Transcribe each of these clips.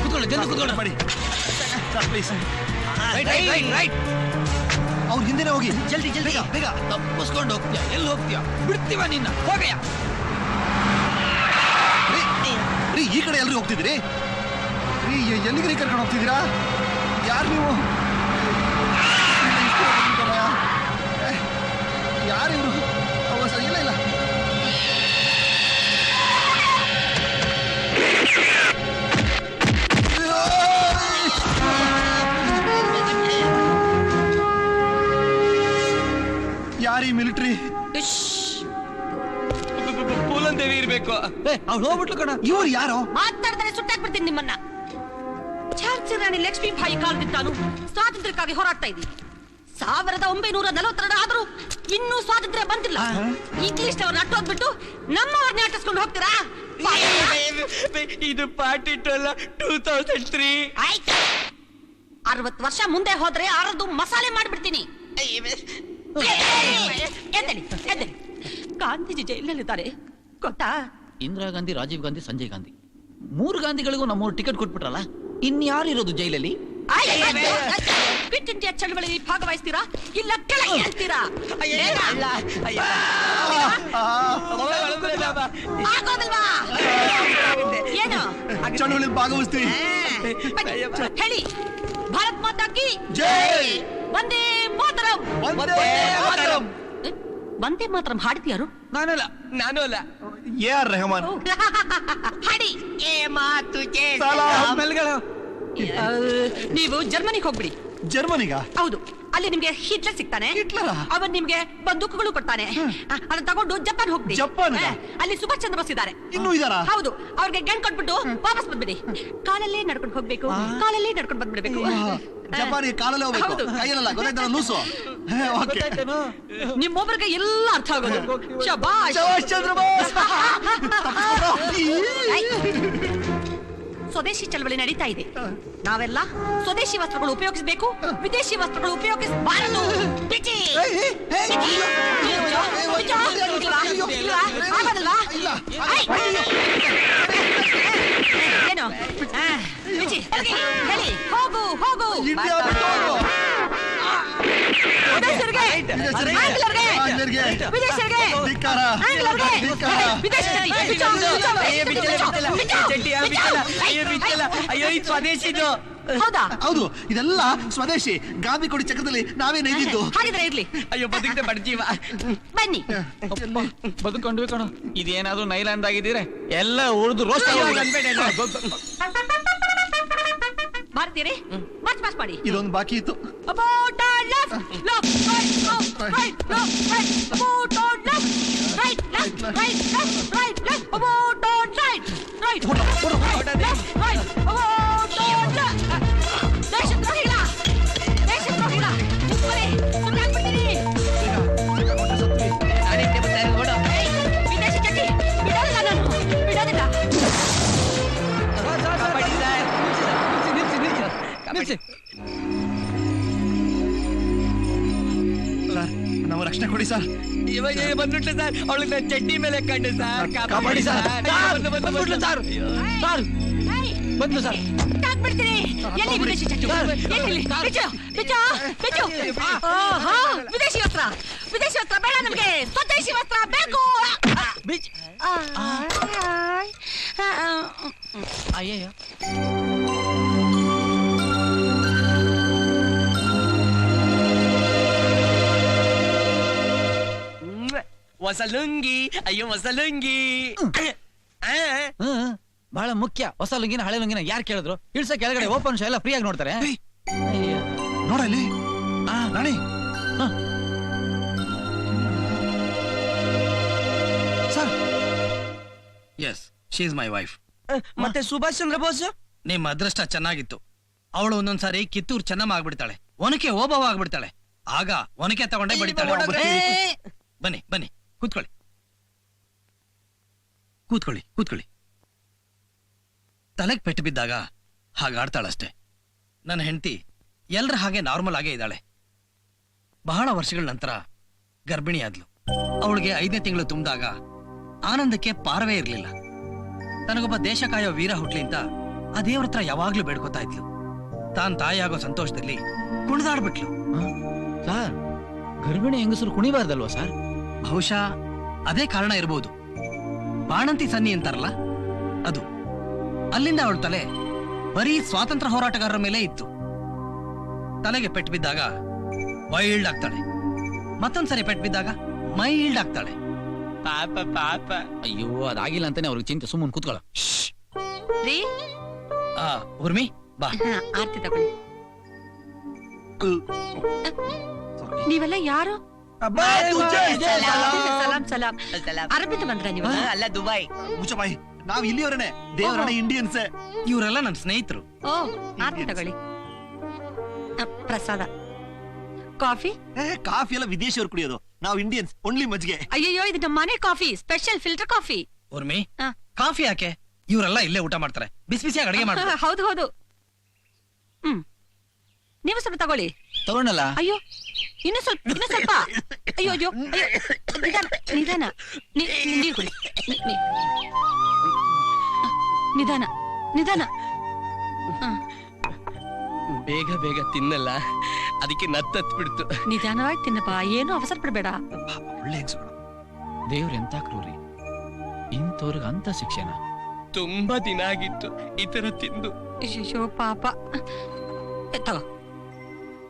ಕೂತ್ಕೊಳ್ಳಿ, ಜಲ್ದಿ ಕೂತ್ಕೊಳ್ಳಿ. ಮಾಡಿ ಸರ್ ಪ್ಲೀಸ್. ರೈಟ್. ಅವ್ರ ಹಿಂದೆನೆ ಹೋಗಿ. ಜಲ್ದಿ ಬೇಗ. ತಪ್ಪಿಸ್ಕೊಂಡು ಹೋಗ್ತೀಯ, ಎಲ್ಲಿ ಹೋಗ್ತೀಯ? ಬಿಡ್ತೀವ ನಿನ್ನ, ಹೋಗಯ್ಯ. ರೀ ಈ ಕಡೆ ಎಲ್ರಿ ಹೋಗ್ತಿದ್ರಿ? ರೀ ಎಲ್ಲಿಗೆ ಕರ್ಕೊಂಡು ಹೋಗ್ತಿದ್ದೀರಾ? ಯಾರು ನೀವು? ಯಾರು ಇವರು? ಇಲ್ಲ ಯಾರೀ ಮಿಲಿಟರಿ? ಪೂಲನ್ ದೇವಿ ಇರ್ಬೇಕು. ಅವ್ಳು ಹೋಗ್ಬಿಟ್ಲು ಕಣ. ಇವ್ರು ಯಾರೋ ಮಾತಾಡ್ತಾರೆ, ಸುಟ್ಟಾಕ್ಬಿಡ್ತೀನಿ ನಿಮ್ಮನ್ನ. ಝಾನ್ಸಿ ರಾಣಿ ಲಕ್ಷ್ಮೀಬಾಯಿ ಕಾಲದಿಂದ ನಾನು ಸ್ವಾತಂತ್ರ್ಯಕ್ಕಾಗಿ ಹೋರಾಡ್ತಾ ಇದ್ದೀನಿ. 1942 ಆದ್ರೂ ಇನ್ನೂ ಸ್ವಾತಂತ್ರ್ಯ ಬಂದಿಲ್ಲ. ಇಂಗ್ಲಿಷ್ ಅವ್ರನ್ನ ಅಟ್ಟೋದ್ಬಿಟ್ಟು ನಮ್ಮವ್ರನ್ನ ಅಟ್ಟಿಸ್ಕೊಂಡು ಹೋಗ್ತೀರಾ? ಇದು ಪಾರ್ಟಿ 2003. ಆಯ್ತು, 60 ವರ್ಷ ಮುಂದೆ ಹೋದ್ರೆ ಅರದು ಮಸಾಲೆ ಮಾಡ್ಬಿಡ್ತೀನಿ. ಎದ್ದೇಳಿ. ಗಾಂಧೀಜಿ ಜೈಲಲ್ಲಿದ್ದಾರೆ ಗೊತ್ತಾ? ಇಂದಿರಾ ಗಾಂಧಿ, ರಾಜೀವ್ ಗಾಂಧಿ, ಸಂಜಯ್ ಗಾಂಧಿ 3 ಗಾಂಧಿಗಳಿಗೂ ನಮ್ಮವ್ರು ಟಿಕೆಟ್ ಕೊಟ್ಬಿಟ್ರಲ್ಲ, ಇನ್ಯಾರು ಇರೋದು ಜೈಲಲ್ಲಿ? ಕ್ವಿಟ್ ಇಂಡಿಯಾ ಚಳವಳಿಯಲ್ಲಿ ಭಾಗವಹಿಸ್ತೀರಾ ಇಲ್ಲ ಕೆಳಗೆ ಇರ್ತೀರಾ? ಆಗೋದಿಲ್ವಾ? ಏನು ಚಳವಳಿಯಲ್ಲಿ ಭಾಗವಹಿಸ್ತೀವಿ. ಹೇಳಿ, ಭಾರತ್ ಮಾತಾ ಕಿ ಜೈ. ವಂದೇ ಮಾತರಂ. ವಂದೇ ಮಾತರಂ ಹಾಡ್ತೀಯಾರು? ನಾನು ಅಲ್ಲ. AR ರೆಹಮಾನ್. ಹಾಡಿ. ನೀವು ಜರ್ಮನಿಗೆ ಹೋಗ್ಬಿಡಿ. ಜರ್ಮನಿಗ? ಹೌದು, ಅಲ್ಲಿ ನಿಮ್ಗೆ ಹಿಟ್ಲರ್ ಸಿಗ್ತಾನೆ. ಅವನ್ ನಿಮ್ಗೆ ಬಂದೂಕುಗಳು ಕೊಡ್ತಾನೆ. ಅದನ್ನ ತಗೊಂಡು ಜಪಾನ್ ಹೋಗ್ಬಿಡಿ. ಜಪಾನ್ಗ? ಅಲ್ಲಿ ಸುಭಾಷ್ ಚಂದ್ರ ಬೋಸ್ ಇದ್ದಾರೆ. ಇನ್ನೂ ಇದಾರಾ? ಹೌದು, ಅವ್ರಿಗೆ ಗಂಡ್ ಕೊಟ್ಬಿಟ್ಟು ವಾಪಸ್ ಬಂದ್ಬಿಡಿ. ಕಾಲಲ್ಲೇ ನಡ್ಕೊಂಡು ಹೋಗ್ಬೇಕು, ಕಾಲಲ್ಲೇ ನಡ್ಕೊಂಡು ಬಂದ್ಬಿಡ್ಬೇಕು. ಜಪಾನಿಗೆ ಕಾಲಲ್ಲೇ ಹೋಗ್ಬೇಕು, ಹೌದು. ಕೈಯಲ್ಲ. ಗೊತ್ತಾಯ್ತಲ್ಲ ಲೂಸು. ನಿಮ್ಮೊಬ್ಬರಿಗೆ ಎಲ್ಲ ಅರ್ಥ ಆಗೋದು. ಶಬಾಷ್ ಚಂದ್ರ ಬೋಸ್. ಸ್ವದೇಶಿ ಚಳವಳಿ ನಡೀತಾ ಇದೆ. ನಾವೆಲ್ಲ ಸ್ವದೇಶಿ ವಸ್ತ್ರಗಳು ಉಪಯೋಗಿಸಬೇಕು, ವಿದೇಶಿ ವಸ್ತ್ರಗಳು ಉಪಯೋಗಿಸಬಾರದು. ಏನು ಹೇಳಿ? ಹೋಗು ಹೌದಾ? ಹೌದು, ಇದೆಲ್ಲ ಸ್ವದೇಶಿ. ಗಾಂಧಿ ಕೊಡಿ ಚಕ್ರದಲ್ಲಿ ನಾವೇ ನೈದಿದ್ದು. ಹಾಗಿದ್ರೆ ಇರ್ಲಿ. ಅಯ್ಯೋ, ಬದುಕ್ತೆ ಬಡ್ಜೀವ. ಬನ್ನಿ. ಬದುಕೊಂಡ್ವಿ ಕಣ. ಇದೇನಾದ್ರೂ ನೈಲ್ಯಾಂಡ್ ಆಗಿದ್ದೀರಾ ಎಲ್ಲ ಉಳಿದು ರೋಸ್ಟ್. ಮಾಡ್ತೀರಿ? ಮಾರ್ಚ್ ಮಾಡಿ. ಇದೊಂದು ಬಾಕಿ ಇತ್ತು. ನಾವು ರಕ್ಷಣೆ ಕೊಡಿ ಸರ್. ಇವಾಗ ಬಂದ್ಬಿಟ್ಲು ಸರ್. ಅವಳಿಗೆ ಚಡ್ಡಿ ಮೇಲೆ ಕಂಡು ಸರ್. ಕಾಪಾಡಿ ಸರ್. ಬಂದ್ಬಿಟ್ಲು ಸರ್. ಬಂದ್ಲು ಸರ್. ಬಿಡ್ತೀನಿ. ಎಲ್ಲಿ ವಿದೇಶಿ ಚಚ್ಚು? ವಿದೇಶಿ ವಸ್ತ್ರ ಬೇಡ ನಮ್ಗೆ, ಸ್ವದೇಶಿ ವಸ್ತ್ರ ಬೇಕು. ಅಯ್ಯಯ್ಯ, ಹೊಸ ಲುಂಗಿ. ಅಯ್ಯೋ, ಹೊಸ ಲುಂಗಿ ಬಹಳ ಮುಖ್ಯ. ಹೊಸ ಲುಂಗಿನ ಹಳೆ ಲುಂಗಿನ ಯಾರು ಕೇಳಿದ್ರು? ಇಳ್ಸ ಕೆಳಗಡೆ ಓಪನ್ ಶೋ ಎಲ್ಲ ಫ್ರೀ ಆಗಿ ನೋಡ್ತಾರೆ. ನೋಡಲ್ಲಿ Rani sir. Yes, she is my wife. ಮತ್ತೆ ಸುಭಾಷ್ ಚಂದ್ರ ಬೋಸ್? ನಿಮ್ಮ ಅದೃಷ್ಟ ಚೆನ್ನಾಗಿತ್ತು. ಅವಳು ಒಂದೊಂದ್ಸಾರಿ ಕಿತ್ತೂರು ಚೆನ್ನಮ್ಮ ಆಗ್ಬಿಡ್ತಾಳೆ, ಒನಕೆ ಓಬವ್ವ ಆಗ್ಬಿಡ್ತಾಳೆ. ಆಗ ಒನಕೆ ತಗೊಂಡೇ ಬಡಿತಾಳೆ. ಬನ್ನಿ ಬನ್ನಿ, ಕೂತ್ಕೊಳ್ಳಿ. ತಲೆಗೆ ಪೆಟ್ಟು ಬಿದ್ದಾಗ ಹಾಗಾಡ್ತಾಳಷ್ಟೆ. ನನ್ನ ಹೆಂಡತಿ ಎಲ್ರ ಹಾಗೆ ನಾರ್ಮಲ್ ಆಗೇ ಇದ್ದಾಳೆ. ಬಹಳ ವರ್ಷಗಳ ನಂತರ ಗರ್ಭಿಣಿ ಆದ್ಲು. ಅವಳಿಗೆ 5ನೇ ತಿಂಗಳು ತುಂಬಿದಾಗ ಆನಂದಕ್ಕೆ ಪಾರವೇ ಇರಲಿಲ್ಲ. ತನಗೊಬ್ಬ ದೇಶ ಕಾಯೋ ವೀರ ಹುಟ್ಲಿ ಅಂತ ಆ ದೇವ್ರ ಹತ್ರ ಯಾವಾಗ್ಲೂ ಬೇಡ್ಕೊತಾ ಇದ್ಲು. ತಾನ್ ತಾಯಿಯಾಗೋ ಸಂತೋಷದಲ್ಲಿ ಕುಣಿದಾಡ್ಬಿಟ್ಲು. ಸರ್, ಗರ್ಭಿಣಿ ಹೆಂಗಸರು ಕುಣಿಬಾರ್ದಲ್ವಾ ಸರ್? ಬಹುಶಃ ಅದೇ ಕಾರಣ ಇರಬಹುದು. ಬಾಣಂತಿ ಸನ್ನಿ ಅಂತಾರಲ್ಲ ಅದು. ಅಲ್ಲಿಂದ ಅವಳ ತಲೆ ಬರೀ ಸ್ವಾತಂತ್ರ್ಯ ಹೋರಾಟಗಾರರ ಮೇಲೆ ಇತ್ತು. ತಲೆಗೆ ಪೆಟ್ಟು ಬಿದ್ದಾಗ ವೈಲ್ಡ್ ಆಗ್ತಾಳೆ, ಮತ್ತೊಂದ್ಸರಿ ಪೆಟ್ಟು ಬಿದ್ದಾಗ ಮೈಲ್ಡ್ ಆಗ್ತಾಳೆ. ಪಾಪ ಪಾಪ. ಅಯ್ಯೋ, ಅದಾಗಿಲ್ಲ ಅಂತಾನೆ ಅವ್ರಿಗೆ ಚಿಂತೆ. ಸುಮ್ಮನೆ ಕೂತ್ಕೊಳ್ಳ. ರೀ, ಉರ್ಮಿ ಬಾ. ಆರ್ತಿ ತಗೊಳ್ಳಿ. ನೀವೆಲ್ಲ ಯಾರು? ಸಲಾಂ ಸಲಾಂ. ಅರಬಿಂದ ಬಂದ್ರ ನೀವು? ಅಲ್ಲ, ದುಬೈ. ಮುಚ್ಚಬಾಯಿ, ನಾವ್ ಇಲ್ಲಿಯವರೇ, ದೇವರಣ ಇಂಡಿಯನ್ಸ್. ಇವರೆಲ್ಲ ನನ್ನ ಸ್ನೇಹಿತರು. ಓ, ಆರ್ತಿ ತಗೊಳ್ಳಿ. ಪ್ರಸಾದ. ಕಾಫಿ? ಕಾಫಿ ಎಲ್ಲ ವಿದೇಶಿಯವ್ರು ಕುಡಿಯೋದು, ನಾವು ಇಂಡಿಯನ್ಸ್ ಓನ್ಲಿ ಮಜ್ಜಿಗೆ. ಅಯ್ಯಯ್ಯೋ, ಇದು ನಮ್ಮ ಮನೆ coffee, special filter coffee. Urmi, coffee ಯಾಕೆ? ಇವರೆಲ್ಲ ಇಲ್ಲೇ ಊಟ ಮಾಡ್ತಾರೆ, ಬಿಸಿ ಬಿಸಿಯಾಗಿ ಅಡಿಗೆ ಮಾಡ್ತಾರೆ. ಹೌದು ಹೌದು. ನೀವು ಸ್ವಲ್ಪ ತಗೊಳ್ಳಿ. ತಗೊಂಡಲ್ಲ? ಅಯ್ಯೋ, ಇನ್ನು ಸ್ವಲ್ಪ. ಅಯ್ಯೋ ಅಯ್ಯೋ ಅಯ್ಯೋ, ನಿಧಾನ ನಿಧಾನ. ನೀರು ಕುಡಿ. ನಿಧಾನ ನಿಧಾನ. ಬೇಗ ಬೇಗ ತಿನ್ನಲ್ಲ, ಅದಕ್ಕೆ ನತ್ತತ್ ಬಿಡ್ತು. ನಿಧಾನವಾಗಿ ತಿನ್ನಪ್ಪ, ಏನು ಅವಸರ ಪಡಬೇಡ. ಒಳ್ಳೆ ಹೆಂಗ್ಸು. ದೇವ್ರ ಎಂತ ಕ್ರೂರಿ, ಇಂಥವ್ರಿಗೆ ಅಂತ ಶಿಕ್ಷಣ. ತುಂಬಾ ದಿನ ಆಗಿತ್ತು ಈ ತರ ತಿಂದು. ಅಯ್ಯೋ ಪಾಪ. ತಗೋ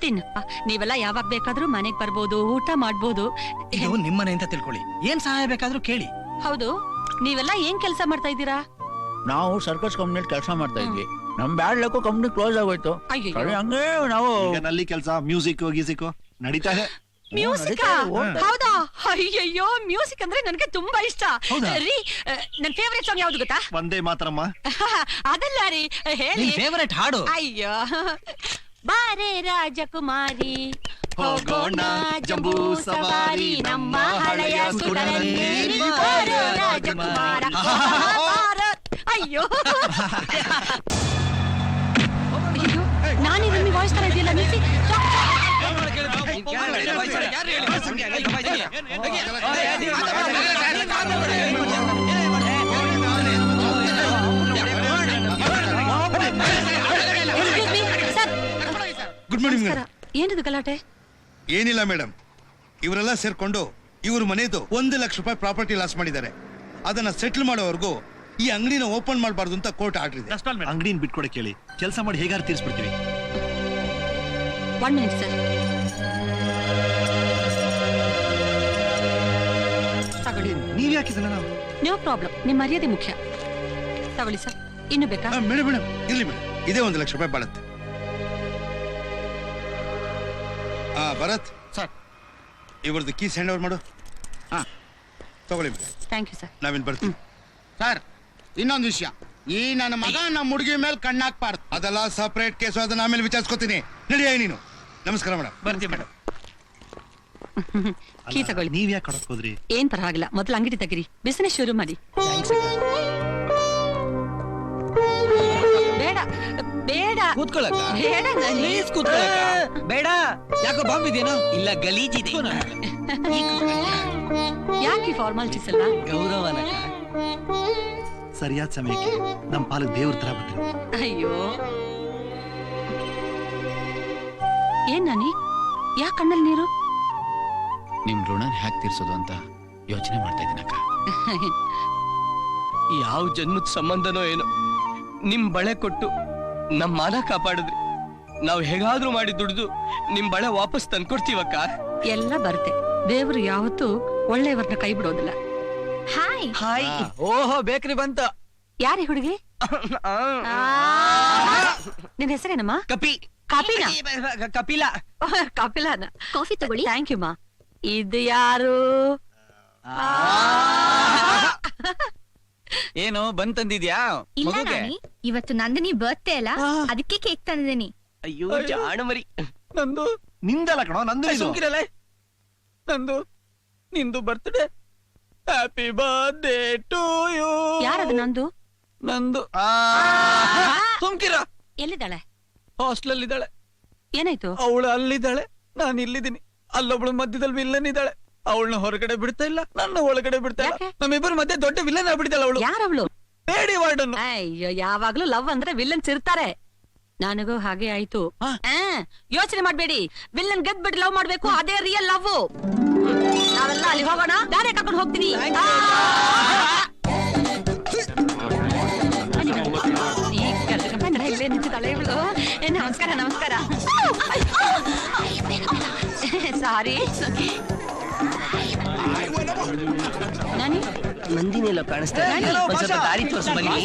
ತಿನ್ನಪ್ಪ. ನೀವೆಲ್ಲ ಯಾವಾಗ ಬೇಕಾದ್ರೂ ಮನೆಗ್ ಬರ್ಬೋದು, ಊಟ ಮಾಡ್ಬೋದು. ಇದು ನಿಮ್ಮನೆ ಅಂತ ತಿಳ್ಕೊಳ್ಳಿ, ಏನ್ ಸಹಾಯ ಬೇಕಾದ್ರೂ ಕೇಳಿ. ಹೌದು, ನೀವೆಲ್ಲ ಏನ್ ಕೆಲಸ ಮಾಡ್ತಾ ಇದ್ದೀರಾ? ನಾವು ಸರ್ಕಸ್ ಕಂಪ್ನಿ ಕೆಲಸ ಮಾಡ್ತಾ ಇದ್ವಿ. ನಮ್ ಬ್ಯಾಡ್ ಲಕ್ಕೋ ಕಂಪ್ನಿ ಕ್ಲೋಸ್ ಆಗೋಯ್ತು. ಅಯ್ಯೋ, ಹಂಗೆ ನಾವು ನಲ್ಲಿ ಕೆಲಸ, ಮ್ಯೂಸಿಕ್ ಗೀಸಿಕ್ ನಡೀತಾ ಇದೆ. ಮ್ಯೂಸಿಕ್? ಹೌದಾ? ಅಯ್ಯಯ್ಯೋ, ಮ್ಯೂಸಿಕ್ ಅಂದ್ರೆ ನನಗೆ ತುಂಬಾ ಇಷ್ಟ ರೀ. ನನ್ ಫೇವರೇಟ್ ಸಾಂಗ್ ಯಾವ್ದು ಗೊತ್ತಾ? ಒಂದೇ ಮಾತ್ರಮ್ಮ. ಅದಲ್ಲ ರೀ, ಹೇಳಿ. ಫೇವರೇಟ್ ಹಾಡು? ಅಯ್ಯೋ, ಬಾರೆ ರಾಜಕುಮಾರಿ ಹೋಗೋಣ ಜಂಬೂ ಸವಾರಿ, ನಮ್ಮ ಹಳೆಯ ಸುಡರಲ್ಲಿ ಬಾರೆ ರಾಜಕುಮಾರ. ಅಯ್ಯೋ ಅಯ್ಯೋ, ನಾನೇ ನಿಮ್ಗೆ ವಾಯ್ಸ್ ತರ ಇದೆಯಲ್ಲ, ನಿಲ್ಸಿ. Good morning madam. ಏನಿದು ಗಲಾಟೆ? ಏನಿಲ್ಲ ಮೇಡಮ್, ಇವರೆಲ್ಲ ಸೇರ್ಕೊಂಡು ಇವ್ರ ಮನೆದು 1 ಲಕ್ಷ ರೂಪಾಯಿ ಪ್ರಾಪರ್ಟಿ ಲಾಸ್ ಮಾಡಿದ್ದಾರೆ. ಅದನ್ನ ಸೆಟ್ಲ್ ಮಾಡೋವರೆಗೂ ಈ ಅಂಗಡಿನ ಓಪನ್ ಮಾಡಬಾರ್ದು ಅಂತ ಕೋರ್ಟ್ ಆರ್ಡರ್ ಇದೆ. ಅಂಗಡಿನ ಬಿಟ್ಕೊಡೆ ಕೇಳಿ, ಕೆಲಸ ಮಾಡಿ ಹೇಗಾರು ತೀರ್ಸ್ಬಿಡ್ತೀವಿ. 1 minute ಸರ್. ತಗೊಳ್ಳಿ. ನೀವ್ ಯಾಕಿದಲ್ಲ? ನಾವು ನೋ ಪ್ರಾಬ್ಲಮ್, ನಿಮ್ ಮರ್ಯಾದೆ ಮುಖ್ಯ. ತಗೊಳ್ಳಿ ಸರ್. ಇನ್ನು ಬೇಕಾ? ಮೇಡಮ್ ಮೇಡಮ್ ಇರ್ಲಿ ಮೇಡಮ್, ಇದೇ 1 ಲಕ್ಷ ರೂಪಾಯಿ ಬಾಳತ್ತೆ. ಭರತ್ ಸರ್, ಇವ್ರದ್ದು ಕೀಸ್ ಹ್ಯಾಂಡ್ ಓವರ್ ಮಾಡು. ತಗೊಳ್ಳಿ ಮೇಡಮ್. Thank you sir. ನಾವಿನ್ ಬರ್ತೀವಿ. ಸರ್, ಇನ್ನೊಂದು ವಿಷಯ, ಈ ನನ್ನ ಮಗ ನಮ್ಮ ಹುಡುಗಿ ಮೇಲೆ ಕಣ್ಣಾಕ್ಬಾರ್ದು. ಅದೆಲ್ಲ ಸಪರೇಟ್ ಕೇಸು, ಅದನ್ನ ಆಮೇಲೆ ವಿಚಾರಿಸ್ಕೊತೀನಿ. ನಡಿಯ ನೀನು. ನಮಸ್ಕಾರ ಮೇಡಮ್. ಬರ್ತೀವಿ ಮೇಡಮ್. ಕೀ ತಗೊಳ್ಳಿ. ನೀವ್ ಯಾಕೆ ಕೊಡಕ್ ಹೋದ್ರಿ? ಏನ್ ಪರವಾಗಿಲ್ಲ, ಮೊದಲು ಅಂಗಡಿ ತೆಗಿರಿ, ಬಿಸಿನೆಸ್ ಶುರು ಮಾಡಿ. ಬೇಡ ಬೇಡ ಕೂತ್ಕೊಳ್ಳಕ್ಕ. ಬೇಡ ನನ್ನಿ. ಪ್ಲೀಸ್ ಕೂತ್ಕೊಳ್ಳಕ್ಕ. ಬೇಡ, ಯಾಕೋ ಬಾಂಬ್ ಇದೆಯೇನೋ? ಇಲ್ಲ ಗಲೀಜಿದೆ. ಯಾಕೆ ಫಾರ್ಮಾಲಿಟೀಸ್ ಅಲ್ಲ? ಗೌರವನ. ಸರಿಯಾದ ಸಮಯಕ್ಕೆ ನಮ್ ಪಾಲಕ್ ದೇವ್ರ ತರ ಬರ್ತೀವಿ. ಅಯ್ಯೋ, ಏನ್ ನಾನಿ, ಯಾಕೆ ಕಣ್ಣಲ್ಲಿ ನೀರು? ನಿಮ್ ಋಣನ್ ಹ್ಯಾಕ್ ತೀರ್ಸೋದು ಅಂತ ಯೋಚನೆ ಮಾಡ್ತಾ ಇದ್ದೀನಕ್ಕ. ಯಾವ ಜನ್ಮದ ಸಂಬಂಧನೋ ಏನೋ, ನಿಮ್ ಬಳೆ ಕೊಟ್ಟು ನಮ್ ಮಾನ ಕಾಪಾಡಿದ್ರಿ. ನಾವ್ ಹೇಗಾದ್ರೂ ಮಾಡಿ ದುಡ್ದು ನಿಮ್ ಬಳೆ ವಾಪಸ್ ತಂದ್ಕೊಡ್ತೀವಕ್ಕ. ಎಲ್ಲ ಬರುತ್ತೆ, ದೇವ್ರು ಯಾವತ್ತೂ ಒಳ್ಳೆಯವರನ್ನ ಕೈ ಬಿಡೋದಿಲ್ಲ. Hi hi. ಓಹೋ, ಬೇಕ್ರಿ ಬಂತ. ಯಾರಿ ಹುಡುಗಿ? ನಿನ್ ಹೆಸರೇನಮ್ಮ? ಕಪಿ. ಕಾಪಿನಾ? ಕಪಿಲ. ಕಾಪಿಲಾನ. ಕಾಫಿ ತಗೊಳ್ಳಿ. ಥ್ಯಾಂಕ್ ಯು ಮಾ. ಇದು ಯಾರು? ಏನು ಬಂತಂದಿದ್ಯಾ? ಇಲ್ಲ ನಾನಿ, ಇವತ್ತು ನಂದಿನಿ ಬರ್ತ್ಡೇ ಅಲ್ಲ, ಅದಕ್ಕೆ ಕೇಕ್ ತಂದಿದ್ದೀನಿ. ಅಯ್ಯೋ ಜಾಣ ಮರಿ. ನಂದು ನಿಂದಲ್ಲ ಕಣೋ, ನಂದು ಇದು. ಸುಮ್ಕಿರಲ್ಲ. ನಂದು ನಿಂದು birthday. Happy birthday to you. ಯಾರದು ನಂದು? ನಂದು. ಸುಮ್ಕಿರ. ಎಲ್ಲಿದ್ದಾಳೆ? ಹಾಸ್ಟೆಲ್ ಇದ್ದಾಳೆ. ಏನಾಯ್ತು? ಅವಳು ಅಲ್ಲಿದ್ದಾಳೆ, ನಾನು ಇಲ್ಲಿದ್ದೀನಿ. ಅಲ್ಲೊಬ್ಳು ಮಧ್ಯದಲ್ಲಿ ವಿಲ್ಲನ್ ಇದ್ದಾಳೆ. ಅವಳನ್ನ ಹೊರಗಡೆ ಬಿಡ್ತಾ ಇಲ್ಲ, ನನ್ನ ಒಳಗಡೆ ಬಿಡ್ತಾ ಇಲ್ಲ. ಯಾಕೆ? ನಮ್ಮಿಬ್ಬರ ಮಧ್ಯೆ ದೊಡ್ಡ ವಿಲ್ಲನ್ ಆಗ್ಬಿಡ್ತಾಳೆ ಅವಳು. ಯಾರವಳು? ಬೇಡಿ ವಾರ್ಡನ್. ಅಯ್ಯೋ ಯಾವಾಗ್ಲೂ ಲವ್ ಅಂದ್ರೆ ವಿಲ್ಲನ್ಸ್ ಇರ್ತಾರೆ. ನನಗೂ ಹಾಗೆ ಆಯ್ತು. ಯೋಚನೆ ಮಾಡ್ಬೇಡಿ, ವಿಲ್ಲನ್ ಗೆದ್ ಬಿಟ್ಟು ಲವ್ ಮಾಡ್ಬೇಕು, ಅದೇ ರಿಯಲ್ ಲವ್. ನಾವೆಲ್ಲ ಅಲ್ಲಿ ಹೋಗೋಣ, ನಾನೇ ಕರ್ಕೊಂಡು ಹೋಗ್ತೀನಿ. ಇಲ್ಲೇ ನಿಂತಿದ್ದಾಳೆ ಇವಳು. ನಮಸ್ಕಾರ ನಮಸ್ಕಾರ. ಸಾರಿ. ನಂದಿನಿ ಎಲ್ಲೋ ಕಾಣಿಸ್ತಾ ಇದೆ. ಒಂದ್ ಸ್ವಲ್ಪ ದಾರಿ ತೋರಿಸು ಬನ್ನಿ.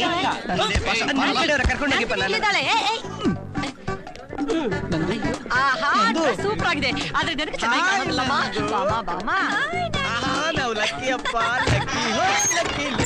ಕರ್ಕೊಂಡೋಗಿಪ್ಪ ನಾನು. ಆಹಾ ಸೂಪರ್ ಆಗಿದೆ. ಆದ್ರೆ ನನಗೆ ಚೆನ್ನಾಗಿ ಕಾಣೋದಿಲ್ಲಮ್ಮ. ಬಾಮ ಬಾಮ. ನಾವು ಲಕ್ಕಿ ಅಪ್ಪ, ಲಕ್ಕಿ.